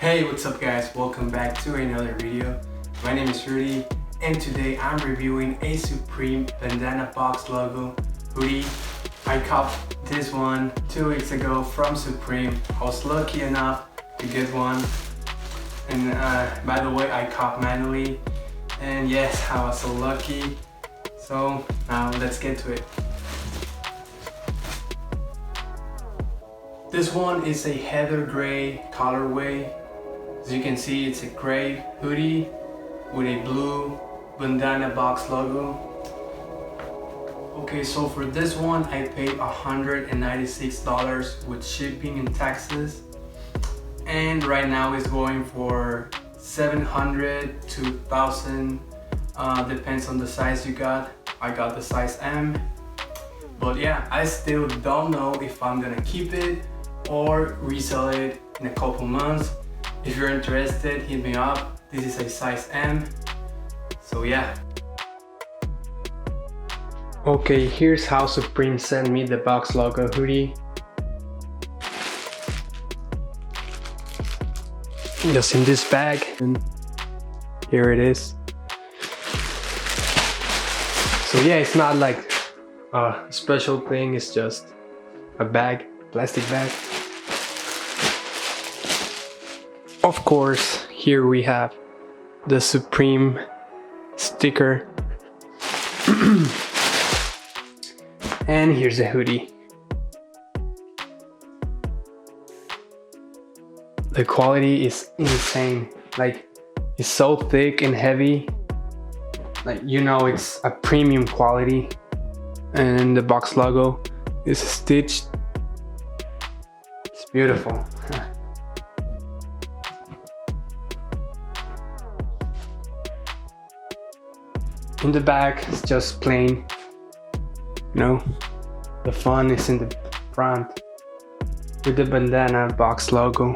Hey, what's up guys? Welcome back to another video. My name is Rudy and today I'm reviewing a Supreme Bandana Box Logo Hoodie. I copped this one 2 weeks ago from Supreme. I was lucky enough to get one, and by the way, I copped manually, and yes, I was so lucky. So now let's get to it. This one is a heather gray colorway. As you can see, it's a gray hoodie with a blue Bandana Box logo. Okay, so for this one I paid $196 with shipping and taxes, and right now it's going for $700 to $1,000. Depends on the size you got. I got the size M, but yeah, I still don't know if I'm gonna keep it or resell it in a couple months. If you're interested, hit me up. This is a size M, so yeah. Okay, here's how Supreme sent me the Box Logo hoodie. Just in this bag, and here it is. So yeah, it's not like a special thing, it's just a bag, plastic bag. Of course, here we have the Supreme sticker. And here's a hoodie. The quality is insane. Like, it's so thick and heavy. Like, you know, it's a premium quality. And the box logo is stitched. It's beautiful. In the back, it's just plain. You know, the fun is in the front with the Bandana Box logo.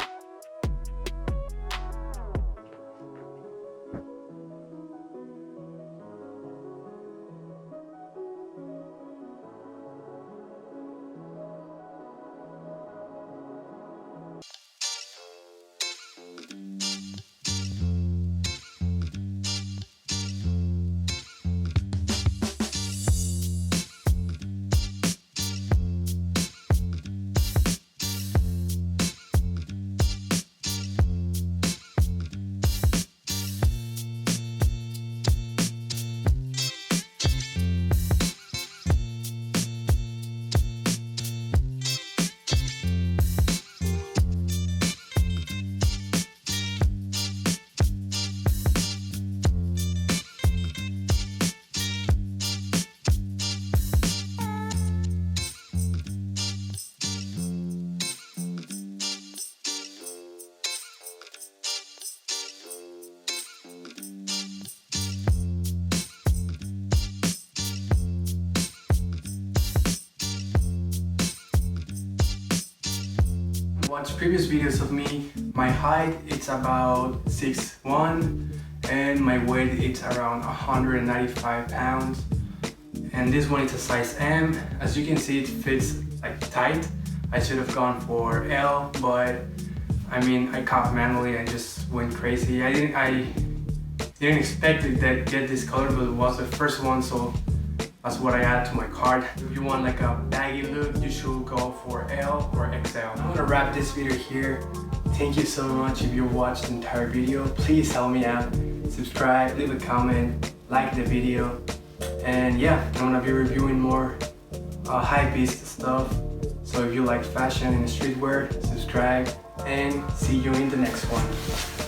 Watch previous videos of me. My height it's about 6'1", and my weight it's around 195 pounds. And this one is a size M. As you can see, it fits like tight. I should have gone for L, but I mean, I copped manually and just went crazy. I didn't expect it that get this color, but it was the first one, so that's what I add to my cart. If you want like a baggy look, you should go for L or XL. I'm gonna wrap this video here. Thank you so much if you watched the entire video. Please help me out. Subscribe, leave a comment, like the video. And yeah, I'm gonna be reviewing more high-beast stuff. So if you like fashion and streetwear, subscribe, and see you in the next one.